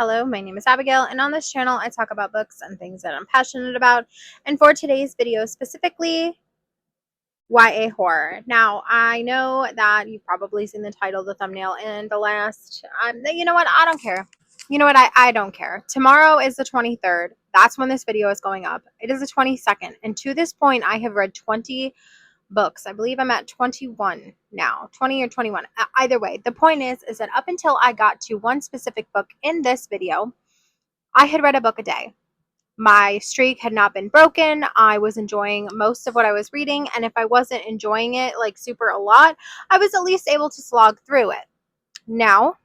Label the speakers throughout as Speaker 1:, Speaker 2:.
Speaker 1: Hello, my name is Abigail, and on this channel I talk about books and things that I'm passionate about. And for today's video specifically, YA horror. Now, I know that you've probably seen the title, the thumbnail, and the last. You know what? I don't care. You know what? I don't care. Tomorrow is the 23rd. That's when this video is going up. It is the 22nd, and to this point, I have read 20 books. I believe I'm at 21 now, 20 or 21. Either way, the point is that up until I got to one specific book in this video, I had read a book a day. My streak had not been broken. I was enjoying most of what I was reading, and if I wasn't enjoying it like super a lot, I was at least able to slog through it. Now,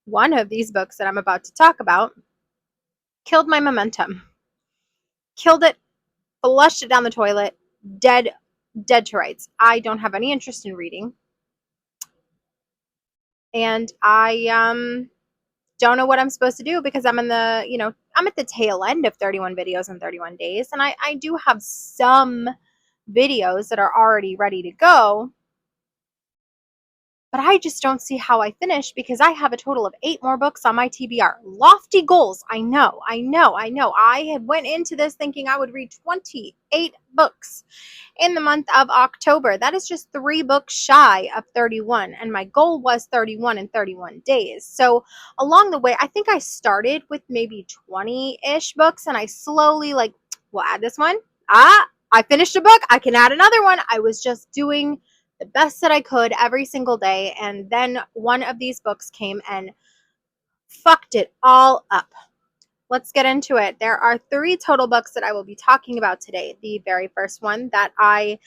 Speaker 1: one of these books that I'm about to talk about killed my momentum. Killed it, flushed it down the toilet, dead to rights. I don't have any interest in reading. And I don't know what I'm supposed to do because I'm in the, I'm at the tail end of 31 videos in 31 days. And I do have some videos that are already ready to go. But I just don't see how I finish because I have a total of 8 more books on my TBR. Lofty goals. I know. I had went into this thinking I would read 28 books in the month of October. That is just 3 books shy of 31. And my goal was 31 in 31 days. So along the way, I think I started with maybe 20-ish books and I slowly we'll add this one. I finished a book. I can add another one. I was just doing the best that I could every single day. And then one of these books came and fucked it all up. Let's get into it. There are 3 total books that I will be talking about today. The very first one that I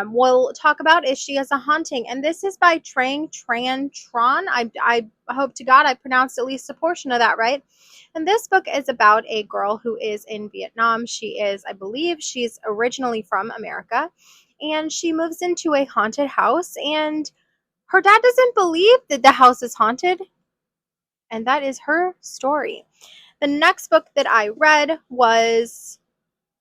Speaker 1: will talk about is She Is a Haunting. And this is by Trang Tran Tron. I hope to God I pronounced at least a portion of that right. And this book is about a girl who is in Vietnam. I believe she's originally from America. And she moves into a haunted house. And her dad doesn't believe that the house is haunted. And that is her story. The next book that I read was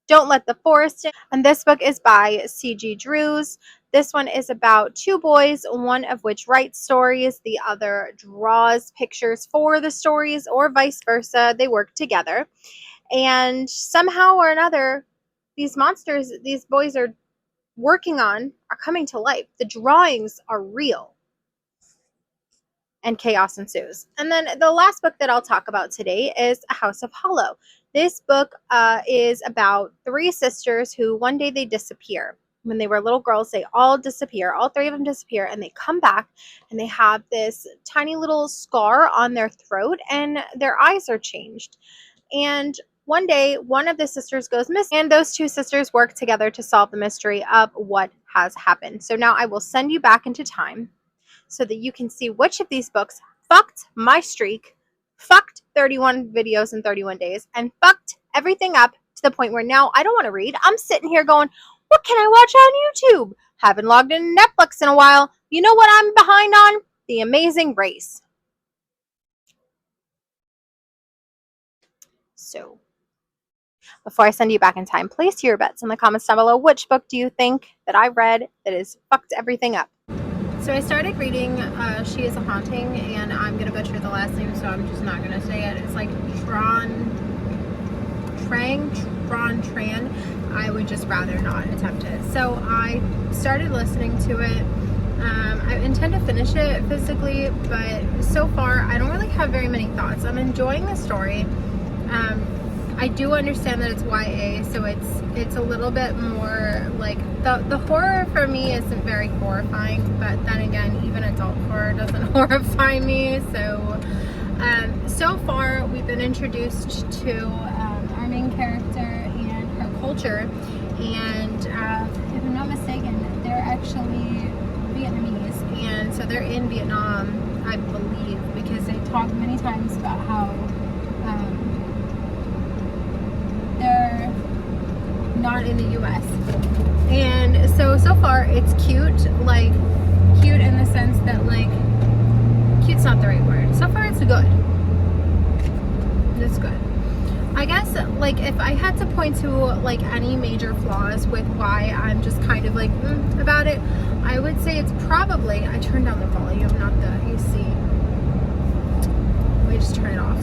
Speaker 1: Don't Let the Forest In. And this book is by C.G. Drews. This one is about 2 boys, one of which writes stories, the other draws pictures for the stories, or vice versa. They work together. And somehow or another, these monsters these boys are working on are coming to life. The drawings are real. And chaos ensues. And then the last book that I'll talk about today is A House of Hollow. This book is about 3 sisters who one day they disappear. When they were little girls, they all disappear. All 3 of them disappear, and they come back, and they have this tiny little scar on their throat, and their eyes are changed. And one day, one of the sisters goes missing, and those 2 sisters work together to solve the mystery of what has happened. So now I will send you back into time so that you can see which of these books fucked my streak, fucked 31 videos in 31 days, and fucked everything up to the point where now I don't want to read. I'm sitting here going, what can I watch on YouTube? Haven't logged in Netflix in a while. You know what I'm behind on? The Amazing Race. So, before I send you back in time, place your bets in the comments down below. Which book do you think that I read that has fucked everything up? So I started reading She Is a Haunting, and I'm going to butcher the last name, so I'm just not going to say it. It's like Trang Tran. I would just rather not attempt it. So I started listening to it. I intend to finish it physically, but so far I don't really have very many thoughts. I'm enjoying the story. I do understand that it's YA, so it's a little bit more like the horror for me isn't very horrifying, but then again, even adult horror doesn't horrify me. So far we've been introduced to our main character and her culture, and if I'm not mistaken, they're actually Vietnamese, and so they're in Vietnam, I believe, because they talk many times about how they're not in the US. And so far it's cute in the sense that cute's not the right word. So far it's good. It's good. I guess if I had to point to any major flaws with why I'm just kind of about it, I would say it's probably, I turned down the volume, not the AC. Let me just turn it off.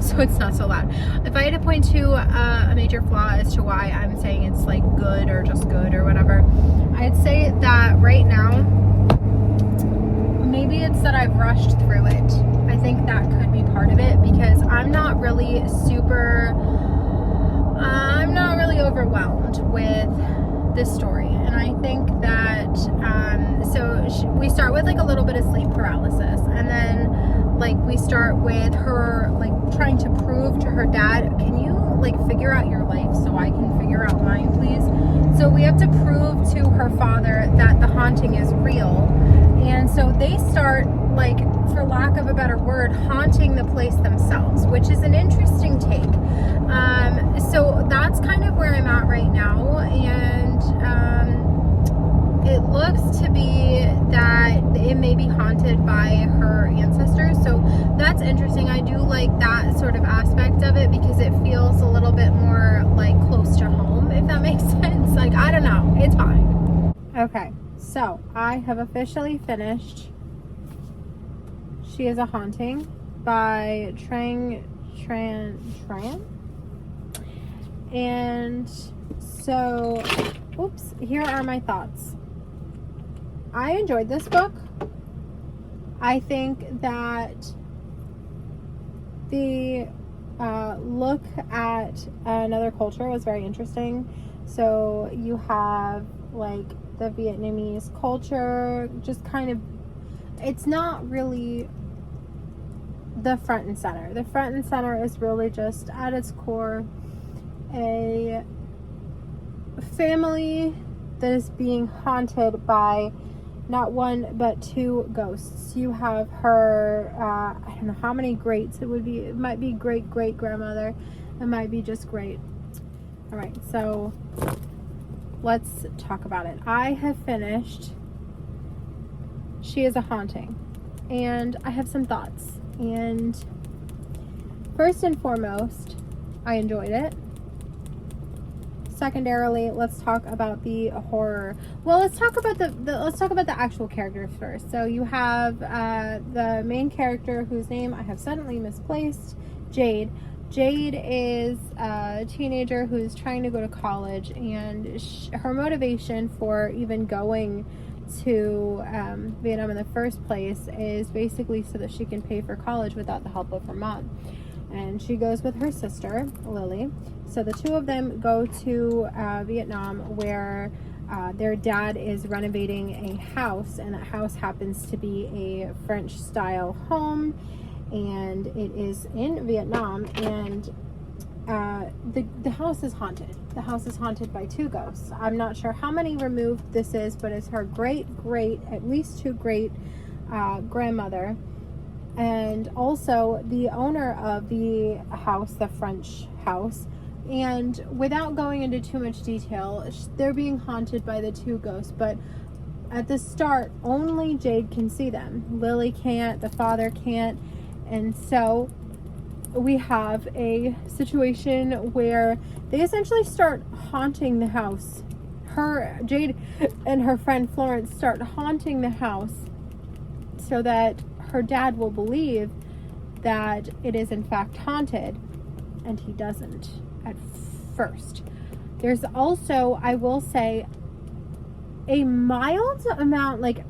Speaker 1: so it's not so loud. If I had to point to a major flaw as to why I'm saying it's like good or just good or whatever, I'd say that right now, maybe it's that I've rushed through it. I think that could be part of it, because I'm not really overwhelmed with this story. And I think that, we start with like a little bit of sleep paralysis, and then like we start with her like trying to prove to her dad, can you like figure out your life so I can figure out mine, please? So we have to prove to her father that the haunting is real. And so they start, like, for lack of a better word, haunting the place themselves, which is an interesting take. So that's kind of where I'm at right now. And it looks to be that it may be haunted by her ancestors. So that's interesting. I do like that sort of aspect of it, because it feels a little bit more like close to home, if that makes sense. Like, I don't know. It's fine. Okay. So, I have officially finished She is a Haunting by Tran. And so, oops, here are my thoughts. I enjoyed this book. I think that the look at another culture was very interesting. So, you have, like, the Vietnamese culture, just kind of, it's not really the front and center. The front and center is really just at its core a family that is being haunted by not one but two ghosts. You have her, I don't know how many greats it would be. It might be great grandmother. It might be just great. All right, so let's talk about it. I have finished She is a Haunting, and I have some thoughts. And first and foremost, I enjoyed it. Secondarily, let's talk about the horror. Well, let's talk about the actual characters first. So you have the main character, whose name I have suddenly misplaced, Jade. Jade is a teenager who's trying to go to college, and her motivation for even going to Vietnam in the first place is basically so that she can pay for college without the help of her mom. And she goes with her sister, Lily. So the two of them go to Vietnam, where their dad is renovating a house, and that house happens to be a French-style home, and it is in Vietnam, and the house is haunted. The house is haunted by two ghosts. I'm not sure how many removed this is, but it's her at least two great grandmother, and also the owner of the house, the French house. And without going into too much detail, they're being haunted by the two ghosts, but at the start, only Jade can see them. Lily can't, the father can't, and so we have a situation where they essentially start haunting the house. Jade and her friend Florence start haunting the house so that her dad will believe that it is in fact haunted, and he doesn't at first. There's also, I will say, a mild amount, like,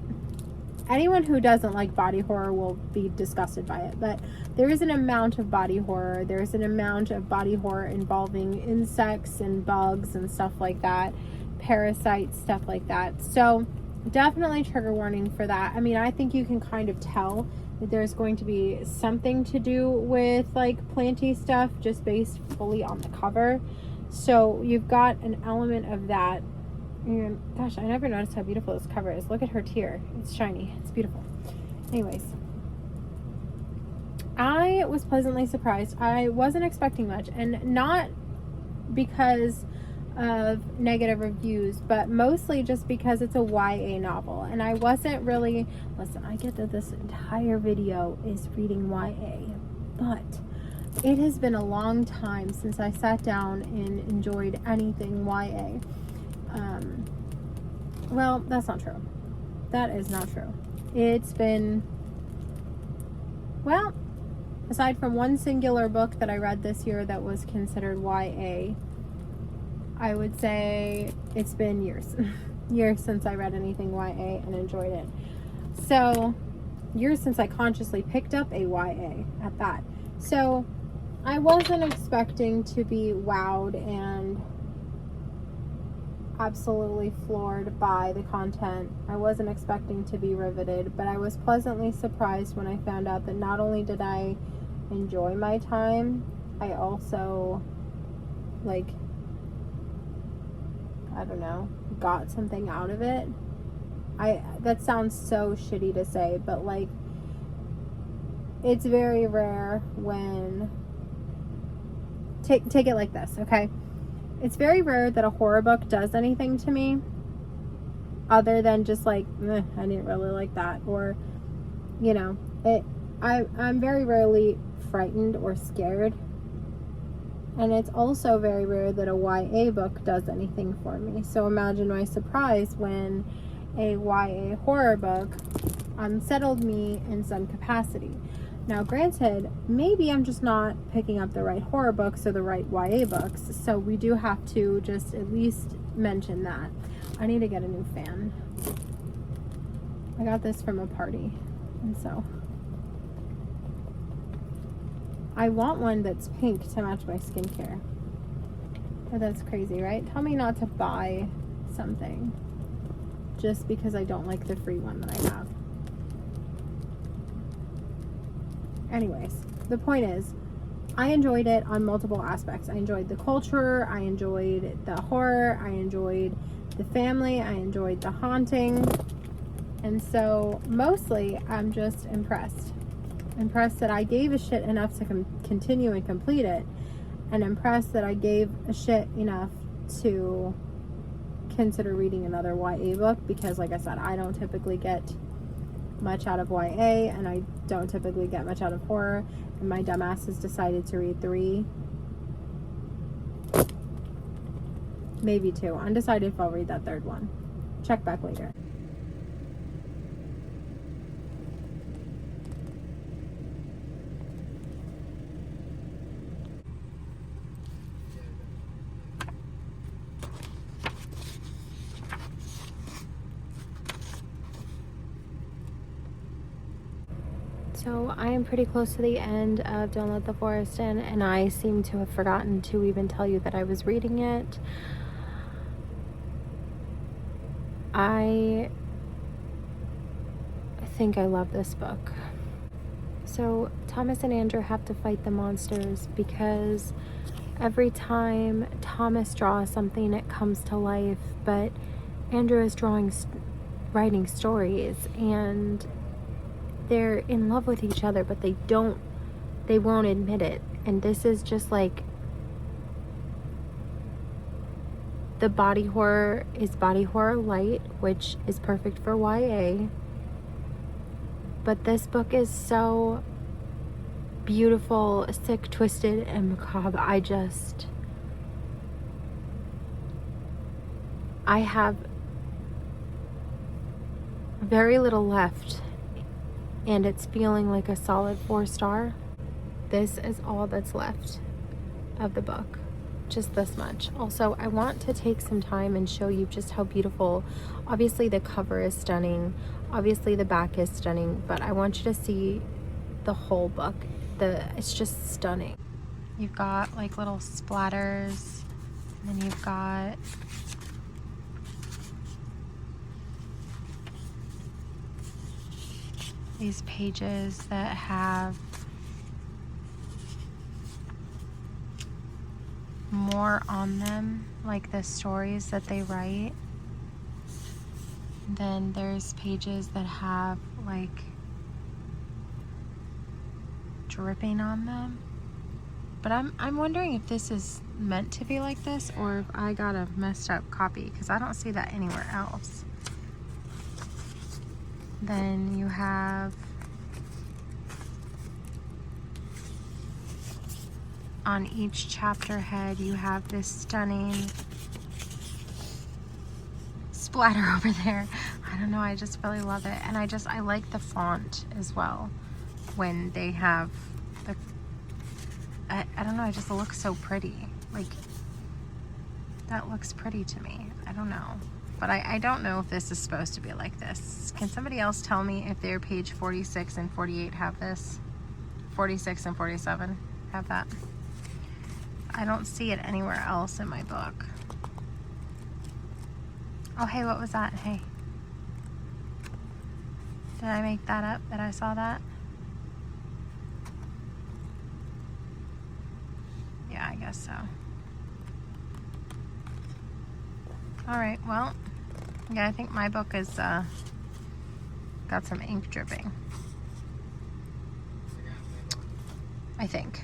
Speaker 1: anyone who doesn't like body horror will be disgusted by it, but there is an amount of body horror. There's an amount of body horror involving insects and bugs and stuff like that, parasites, stuff like that. So definitely trigger warning for that. I mean, I think you can kind of tell that there's going to be something to do with like planty stuff just based fully on the cover. So you've got an element of that. And gosh, I never noticed how beautiful this cover is. Look at her tear. It's shiny. It's beautiful. Anyways, I was pleasantly surprised. I wasn't expecting much, and not because of negative reviews, but mostly just because it's a YA novel, and I wasn't really, listen, I get that this entire video is reading YA, but it has been a long time since I sat down and enjoyed anything YA. Well, that's not true. That is not true. It's been, well, aside from one singular book that I read this year that was considered YA, I would say it's been years. Years since I read anything YA and enjoyed it. So, years since I consciously picked up a YA at that. So, I wasn't expecting to be wowed and absolutely floored by the content. I wasn't expecting to be riveted, but I was pleasantly surprised when I found out that not only did I enjoy my time, I also, like, I don't know, got something out of it. That sounds so shitty to say, but like, it's very rare when, take it like this, okay? It's very rare that a horror book does anything to me other than just like, I didn't really like that, or, you know, I'm very rarely frightened or scared. And it's also very rare that a YA book does anything for me. So imagine my surprise when a YA horror book unsettled me in some capacity. Now, granted, maybe I'm just not picking up the right horror books or the right YA books, so we do have to just at least mention that. I need to get a new fan. I got this from a party, and so I want one that's pink to match my skincare. But that's crazy, right? Tell me not to buy something just because I don't like the free one that I have. Anyways, the point is, I enjoyed it on multiple aspects. I enjoyed the culture, I enjoyed the horror, I enjoyed the family, I enjoyed the haunting. And so, mostly, I'm just impressed. Impressed that I gave a shit enough to continue and complete it. And impressed that I gave a shit enough to consider reading another YA book. Because, like I said, I don't typically get much out of YA, and I don't typically get much out of horror, and my dumbass has decided to read 3, maybe 2. Undecided if I'll read that 3rd one. Check back later. So I am pretty close to the end of Don't Let the Forest In, and I seem to have forgotten to even tell you that I was reading it. I think I love this book. So Thomas and Andrew have to fight the monsters because every time Thomas draws something, it comes to life, but Andrew is writing stories, and they're in love with each other, but they won't admit it. And this is just like, the body horror is body horror light, which is perfect for YA. But this book is so beautiful, sick, twisted, and macabre. I have very little left, and it's feeling like a solid 4-star. This is all that's left of the book. Just this much. Also, I want to take some time and show you just how beautiful. Obviously, the cover is stunning. Obviously, the back is stunning. But I want you to see the whole book. It's just stunning. You've got like little splatters. And then you've got these pages that have more on them, like the stories that they write. Then there's pages that have like dripping on them. But I'm wondering if this is meant to be like this, or if I got a messed up copy, because I don't see that anywhere else. Then you have on each chapter head, you have this stunning splatter over there. I don't know, I just really love it. And I like the font as well when they have the I don't know, it just looks so pretty. Like, that looks pretty to me. I don't know. But I don't know if this is supposed to be like this. Can somebody else tell me if their page 46 and 48 have this? 46 and 47 have that? I don't see it anywhere else in my book. Oh, hey, what was that? Hey. Did I make that up that I saw that? Yeah, I guess so. Alright, well, yeah, I think my book is got some ink dripping. I think.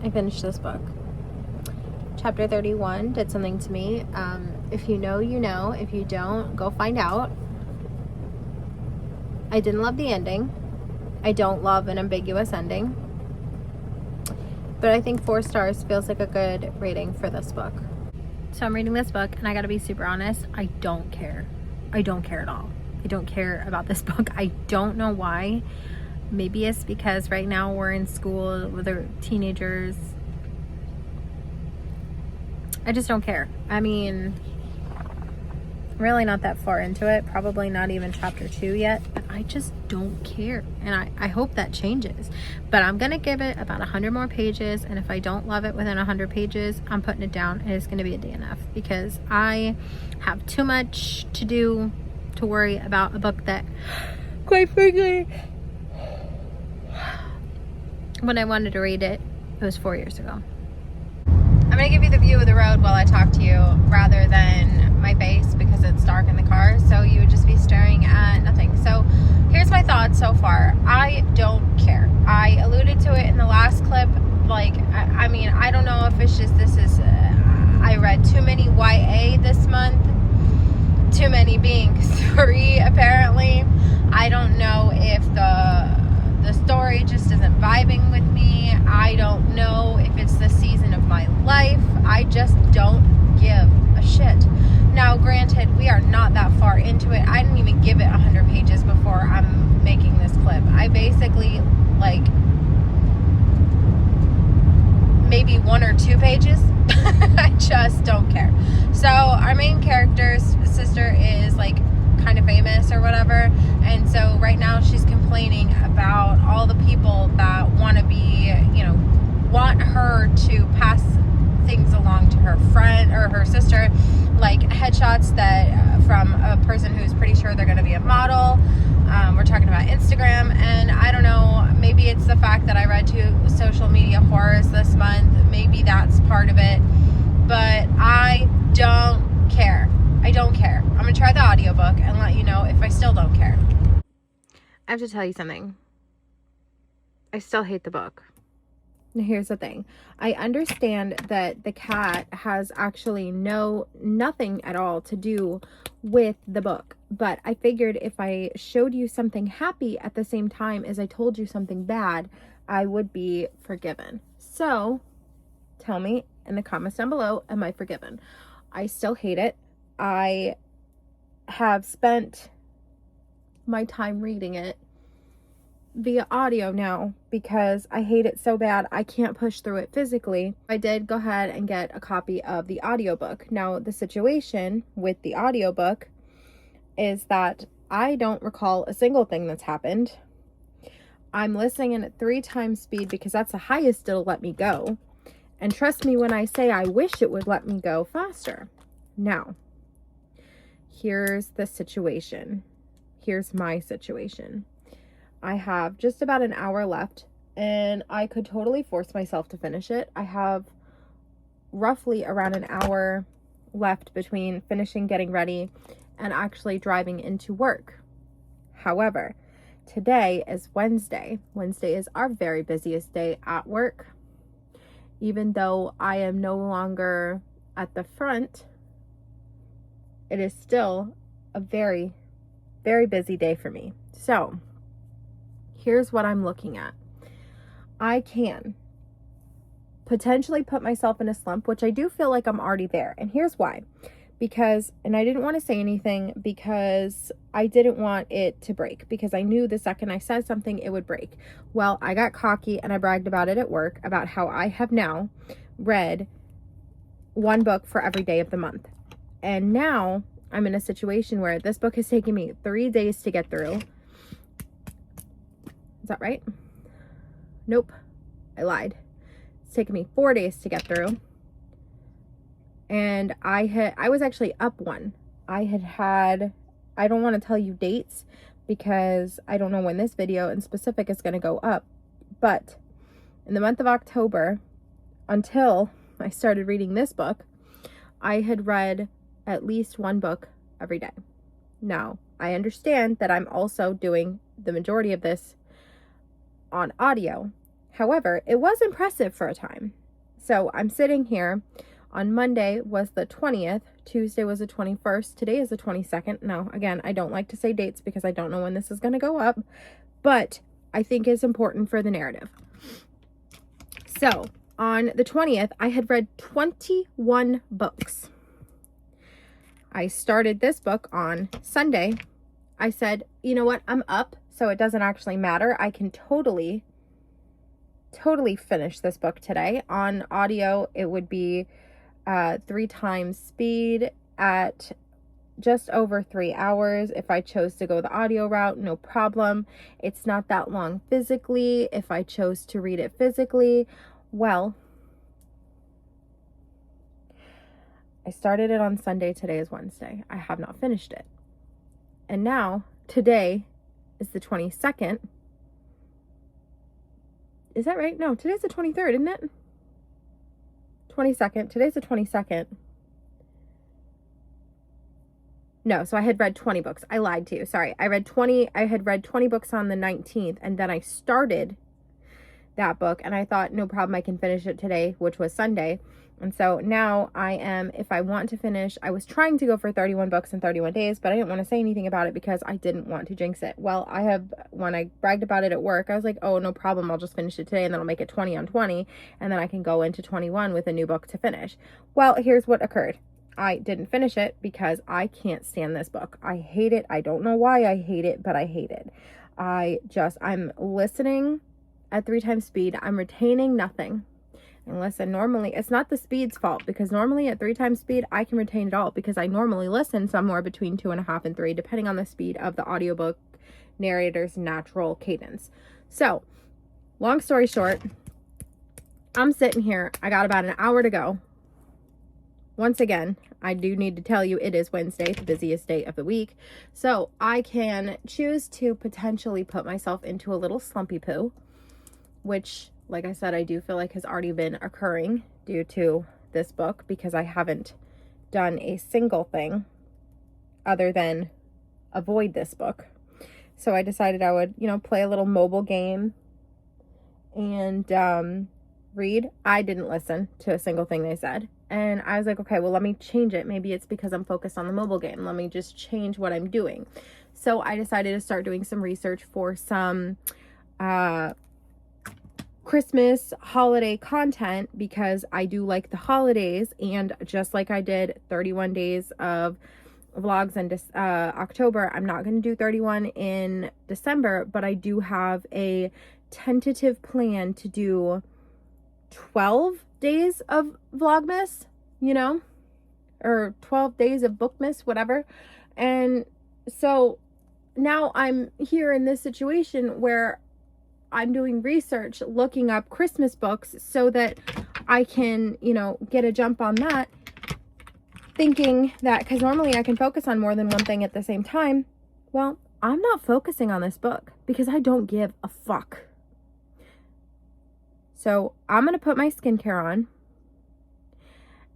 Speaker 1: I finished this book. Chapter 31 did something to me. If you know, you know. If you don't, go find out. I didn't love the ending. I don't love an ambiguous ending. But I think 4 stars feels like a good rating for this book. So I'm reading this book, and I gotta be super honest, I don't care. I don't care at all. I don't care about this book. I don't know why. Maybe it's because right now we're in school with our teenagers. I just don't care. I mean, really not that far into it. Probably not even chapter 2 yet. But I just don't care. And I hope that changes. But I'm going to give it about 100 more pages. And if I don't love it within 100 pages, I'm putting it down. And it's going to be a DNF. Because I have too much to do to worry about a book that, quite frankly, when I wanted to read it, it was 4 years ago. I'm going to give you the view of the road while I talk to you rather than my face because it's dark in the car, so you would just be staring at nothing. So here's my thoughts so far. I don't care. I alluded to it in the last clip. Like, I mean, I don't know if it's just I read too many YA this month. Too many being 3, apparently. I don't know if the story just isn't vibing with me. I don't know if it's the season of my life. I just don't give a shit. Now, granted, we are not that far into it. I didn't even give it 100 pages before I'm making this clip. I basically, like, maybe 1 or 2 pages. I just don't care. So, our main character's sister is, like, kind of famous or whatever, and so right now she's complaining about all the people that want to be, want her to pass things along to her friend or her sister, like headshots that from a person who's pretty sure they're going to be a model. We're talking about Instagram, and I don't know, maybe it's the fact that I read 2 social media horrors this month. Maybe that's part of it, but I don't care. I don't care. I'm going to try the audiobook and let you know if I still don't care. I have to tell you something. I still hate the book. Now, here's the thing. I understand that the cat has actually nothing at all to do with the book. But I figured if I showed you something happy at the same time as I told you something bad, I would be forgiven. So, tell me in the comments down below, am I forgiven? I still hate it. I have spent my time reading it,
Speaker 2: via audio now because I hate it so bad I can't push through it physically. I did go ahead and get a copy of the audiobook. Now, the situation with the audiobook is that I don't recall a single thing that's happened. I'm listening at 3 times speed because that's the highest it'll let me go. And trust me when I say I wish it would let me go faster. Now, here's the situation. Here's my situation. I have just about an hour left and I could totally force myself to finish it. I have roughly around an hour left between finishing getting ready and actually driving into work. However, today is Wednesday. Wednesday is our very busiest day at work. Even though I am no longer at the front, it is still a very, very busy day for me. So, here's what I'm looking at. I can potentially put myself in a slump, which I do feel like I'm already there. And here's why. Because, and I didn't want to say anything because I didn't want it to break, because I knew the second I said something, it would break. Well, I got cocky and I bragged about it at work, about how I have now read 1 book for every day of the month. And now I'm in a situation where this book has taken me 3 days to get through. Is that right? Nope, I lied. It's taken me 4 days to get through. And I was actually up one. I don't want to tell you dates because I don't know when this video in specific is going to go up. But in the month of October, until I started reading this book, I had read at least 1 book every day. Now, I understand that I'm also doing the majority of this on audio. However, it was impressive for a time. So I'm sitting here. On Monday was the 20th, Tuesday was the 21st, today is the 22nd. Now, again, I don't like to say dates because I don't know when this is going to go up, but I think it's important for the narrative. So, on the 20th, I had read 21 books. I started this book on Sunday. I said, you know what, I'm up, so it doesn't actually matter. I can totally finish this book today. On audio, it would be 3 times speed at just over 3 hours. If I chose to go the audio route, no problem. It's not that long physically. If I chose to read it physically, well, I started it on Sunday. Today is Wednesday. I have not finished it. And now, today is the 22nd. Is that right? No, today's the 23rd, isn't it? 22nd. Today's the 22nd. No, so I had read 20 books. I lied to you. Sorry. I had read 20 books on the 19th, and then I started that book, and I thought, no problem, I can finish it today, which was Sunday. And so now I am, if I want to finish, I was trying to go for 31 books in 31 days, but I didn't want to say anything about it because I didn't want to jinx it. Well, when I bragged about it at work, I was like, oh, no problem, I'll just finish it today, and then I'll make it 20 on 20, and then I can go into 21 with a new book to finish. Well, here's what occurred. I didn't finish it because I can't stand this book. I hate it. I don't know why I hate it, but I hate it. I'm listening at 3 times speed. I'm retaining nothing. And listen, normally, it's not the speed's fault, because normally at 3 times speed, I can retain it all, because I normally listen somewhere between 2.5 and 3, depending on the speed of the audiobook narrator's natural cadence. So, long story short, I'm sitting here. I got about an hour to go. Once again, I do need to tell you, it is Wednesday, the busiest day of the week. So, I can choose to potentially put myself into a little slumpy poo, which, like I said, I do feel like has already been occurring due to this book, because I haven't done a single thing other than avoid this book. So I decided I would, play a little mobile game and read. I didn't listen to a single thing they said. And I was like, okay, well, let me change it. Maybe it's because I'm focused on the mobile game. Let me just change what I'm doing. So I decided to start doing some research for some Christmas holiday content, because I do like the holidays, and just like I did 31 days of vlogs in October. I'm not going to do 31 in December, but I do have a tentative plan to do 12 days of Vlogmas, you know, or 12 days of Bookmas, whatever. And so now I'm here in this situation where I'm doing research, looking up Christmas books so that I can, you know, get a jump on that, thinking that, because normally I can focus on more than one thing at the same time. Well, I'm not focusing on this book because I don't give a fuck. So I'm going to put my skincare on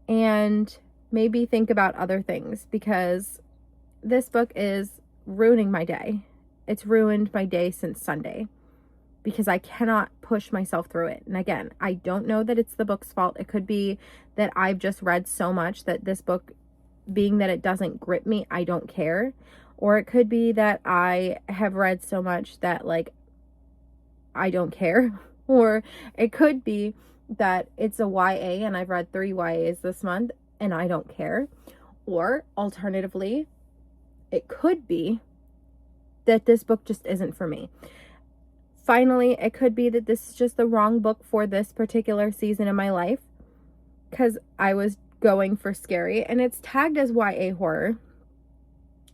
Speaker 2: and maybe think about other things, because this book is ruining my day. It's ruined my day since Sunday because I cannot push myself through it. And again, I don't know that it's the book's fault. It could be that I've just read so much that this book, being that it doesn't grip me, I don't care. Or it could be that I have read so much that, like, I don't care. Or it could be that it's a YA and I've read 3 YAs this month and I don't care. Or alternatively, it could be that this book just isn't for me. Finally, it could be that this is just the wrong book for this particular season of my life, because I was going for scary and it's tagged as YA horror.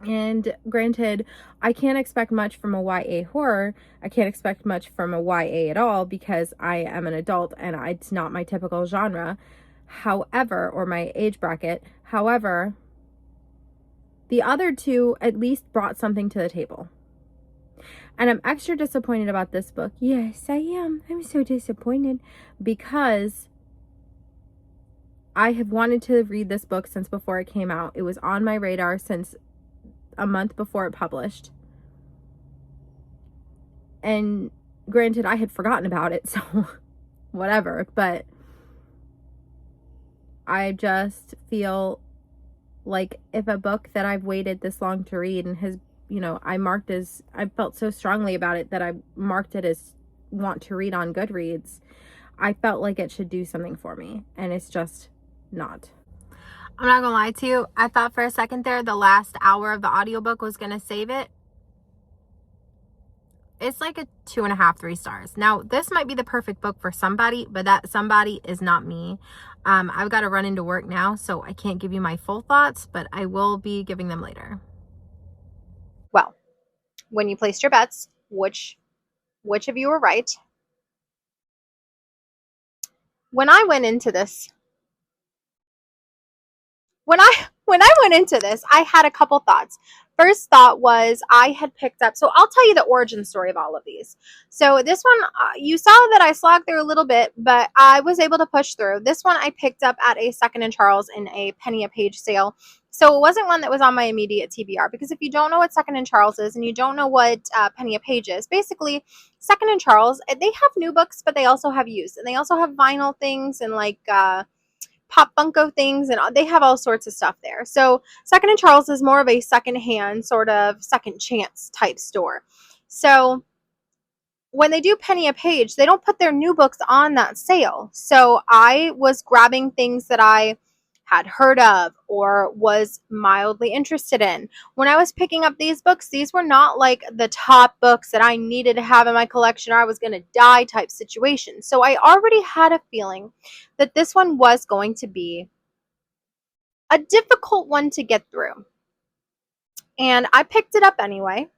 Speaker 2: And granted, I can't expect much from a YA horror. I can't expect much from a YA at all because I am an adult and it's not my typical genre. However, or my age bracket. However, the other two at least brought something to the table. And I'm extra disappointed about this book. Yes, I am. I'm so disappointed because I have wanted to read this book since before it came out. It was on my radar since a month before it published. And granted, I had forgotten about it, so whatever. But I just feel like if a book that I've waited this long to read and has, you know, I felt so strongly about it that I marked it as want to read on Goodreads, I felt like it should do something for me, and it's just not. I'm not gonna lie to you, I thought for a second there the last hour of the audiobook was gonna save it. It's like a 2.5, 3 stars. Now, this might be the perfect book for somebody, but that somebody is not me. I've got to run into work now, so I can't give you my full thoughts, but I will be giving them later.
Speaker 1: Well, when you placed your bets, which of you were right? When I went into this, I had a couple thoughts. First thought was I had picked up, so I'll tell you the origin story of all of these. So this one, you saw that I slogged through a little bit, but I was able to push through. This one I picked up at a Second and Charles in a penny a page sale. So it wasn't one that was on my immediate TBR, because if you don't know what Second and Charles is and you don't know what penny a page is, basically Second and Charles, they have new books, but they also have used, and they also have vinyl things and like Pop Funko things, and they have all sorts of stuff there. So Second and Charles is more of a secondhand, sort of second chance type store. So when they do penny a page, they don't put their new books on that sale. So I was grabbing things that I had heard of or was mildly interested in. When I was picking up these books, these were not like the top books that I needed to have in my collection or I was going to die type situation. So I already had a feeling that this one was going to be a difficult one to get through. And I picked it up anyway.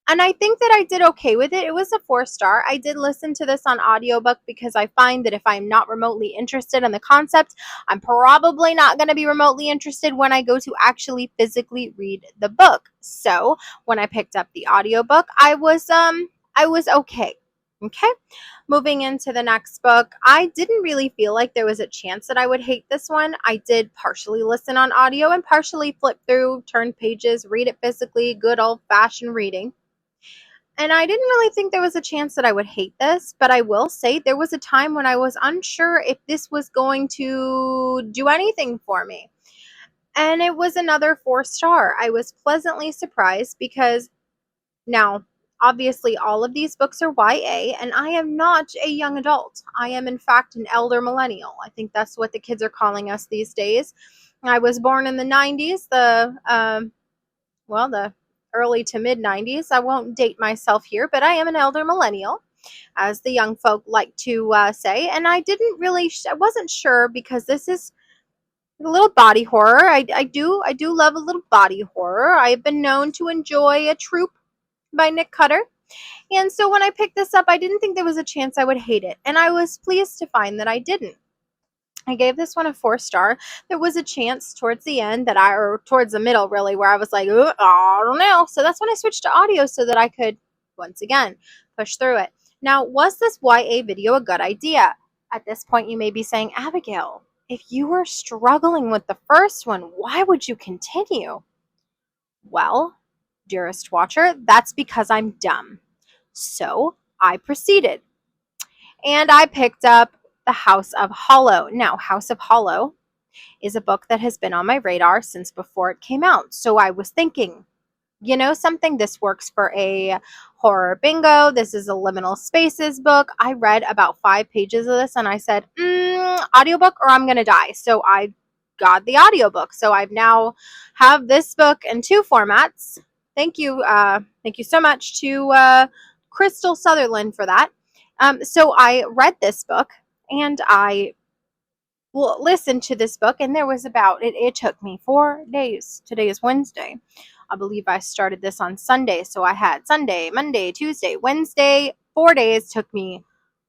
Speaker 1: And I think that I did okay with it. It was a 4-star. I did listen to this on audiobook because I find that if I'm not remotely interested in the concept, I'm probably not going to be remotely interested when I go to actually physically read the book. So when I picked up the audiobook, I was okay. Okay. Moving into the next book, I didn't really feel like there was a chance that I would hate this one. I did partially listen on audio and partially flip through, turn pages, read it physically, good old-fashioned reading. And I didn't really think there was a chance that I would hate this, but I will say there was a time when I was unsure if this was going to do anything for me. And it was another 4-star. I was pleasantly surprised because now, obviously, all of these books are YA, and I am not a young adult. I am, in fact, an elder millennial. I think that's what the kids are calling us these days. I was born in the 90s, the early to mid 90s. I won't date myself here, but I am an elder millennial, as the young folk like to say. And I wasn't sure because this is a little body horror. I do love a little body horror. I've been known to enjoy A Troop by Nick Cutter. And so when I picked this up, I didn't think there was a chance I would hate it. And I was pleased to find that I didn't. I gave this one a 4 star. There was a chance towards the end or towards the middle really, where I was like, I don't know. So that's when I switched to audio so that I could, once again, push through it. Now, was this YA video a good idea? At this point, you may be saying, Abigail, if you were struggling with the first one, why would you continue? Well, dearest watcher, that's because I'm dumb. So I proceeded. And I picked up The House of Hollow. Now, House of Hollow is a book that has been on my radar since before it came out. So I was thinking, you know something, this works for a horror bingo. This is a liminal spaces book. I read about 5 pages of this and I said, audiobook or I'm going to die. So I got the audiobook. So I've now have this book in 2 formats. Thank you. Thank you so much to Crystal Sutherland for that. So I read this book and I listened to this book, and there was it took me 4 days. Today is Wednesday. I believe I started this on Sunday. So I had Sunday, Monday, Tuesday, Wednesday, 4 days. Took me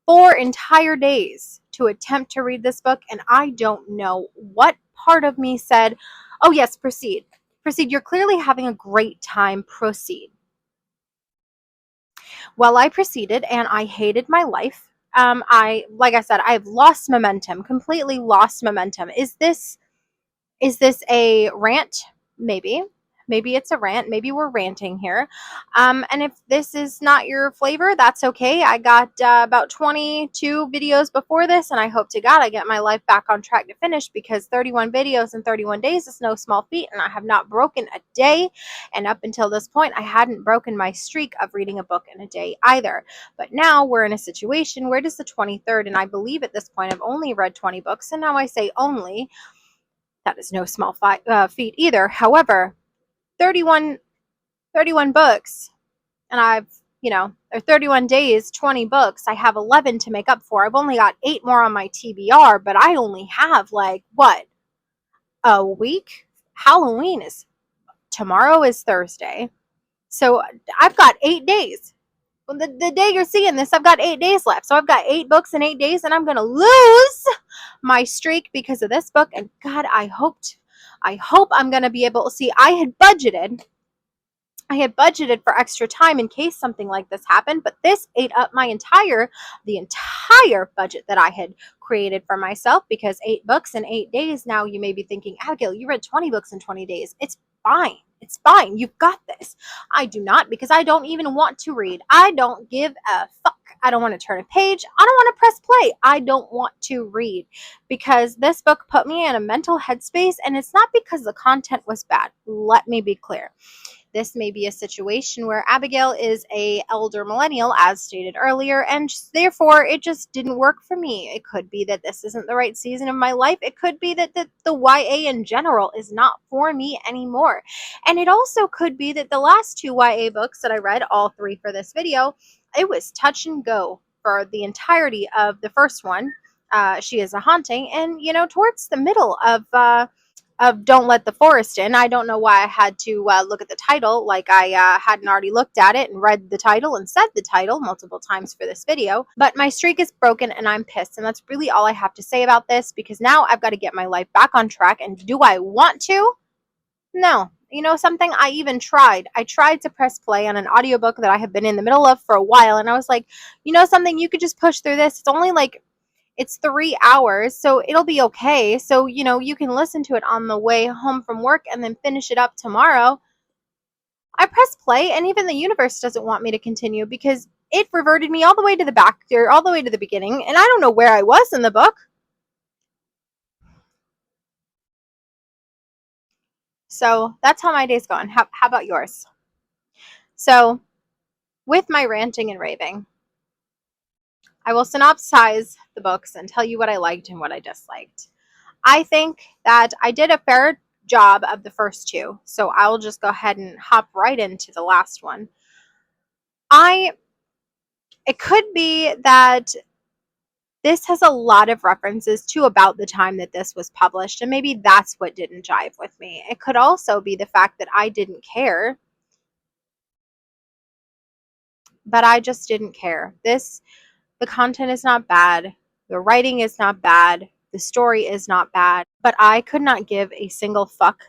Speaker 1: 4 entire days to attempt to read this book. And I don't know what part of me said, oh, yes, proceed. Proceed. You're clearly having a great time. Proceed. Well, I proceeded and I hated my life. Like I said, I've lost momentum, completely lost momentum. Is this a rant? Maybe. Maybe it's a rant. Maybe we're ranting here. And if this is not your flavor, that's okay. I got about 22 videos before this, and I hope to God I get my life back on track to finish, because 31 videos in 31 days is no small feat, and I have not broken a day. And up until this point, I hadn't broken my streak of reading a book in a day either. But now we're in a situation where it is the 23rd, and I believe at this point I've only read 20 books, and now I say only. That is no small feat either. However, 31, 31 books, and or 31 days, 20 books. I have 11 to make up for. I've only got 8 more on my TBR, but I only have a week? Tomorrow is Thursday. So I've got 8 days. Well, the day you're seeing this, I've got 8 days left. So I've got 8 books in 8 days, and I'm going to lose my streak because of this book. And God, I hope I'm going to be able to see. I had budgeted for extra time in case something like this happened, but this ate up the entire budget that I had created for myself, because 8 books in 8 days. Now you may be thinking, Abigail, you read 20 books in 20 days. It's fine. It's fine. You've got this. I do not, because I don't even want to read. I don't give a fuck. I don't want to turn a page. I don't want to press play. I don't want to read, because this book put me in a mental headspace, and it's not because the content was bad. Let me be clear. This may be a situation where Abigail is a elder millennial, as stated earlier, and therefore it just didn't work for me. It could be that this isn't the right season of my life. It could be that the YA in general is not for me anymore. And it also could be that the last 2 YA books that I read, all 3 for this video, it was touch and go for the entirety of the first one. She is a Haunting, and towards the middle of Don't Let the Forest In. I don't know why I had to look at the title, like I hadn't already looked at it and read the title and said the title multiple times for this video. But my streak is broken and I'm pissed, and that's really all I have to say about this, because now I've got to get my life back on track. And do I want to? No. You know something? I tried to press play on an audiobook that I have been in the middle of for a while, and I was like, you know something? You could just push through this. It's 3 hours, so it'll be okay. So, you can listen to it on the way home from work and then finish it up tomorrow. I press play, and even the universe doesn't want me to continue, because it reverted me all the way to the back, or all the way to the beginning, and I don't know where I was in the book. So that's how my day's going. How about yours? So, with my ranting and raving, I will synopsize the books and tell you what I liked and what I disliked. I think that I did a fair job of the first two, so I'll just go ahead and hop right into the last one. It could be that this has a lot of references to about the time that this was published, and maybe that's what didn't jive with me. It could also be the fact that I didn't care, but I just didn't care. The content is not bad, the writing is not bad, the story is not bad, but I could not give a single fuck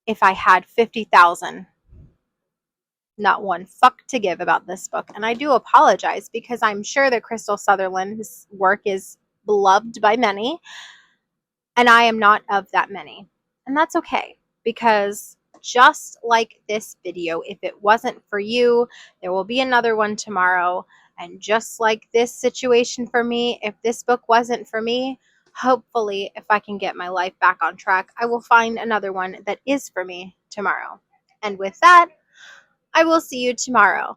Speaker 1: if I had 50,000. Not one fuck to give about this book. And I do apologize because I'm sure that Crystal Sutherland's work is beloved by many, and I am not of that many. And that's okay, because just like this video, if it wasn't for you, there will be another one tomorrow. And just like this situation for me, if this book wasn't for me, hopefully, if I can get my life back on track, I will find another one that is for me tomorrow. And with that, I will see you tomorrow.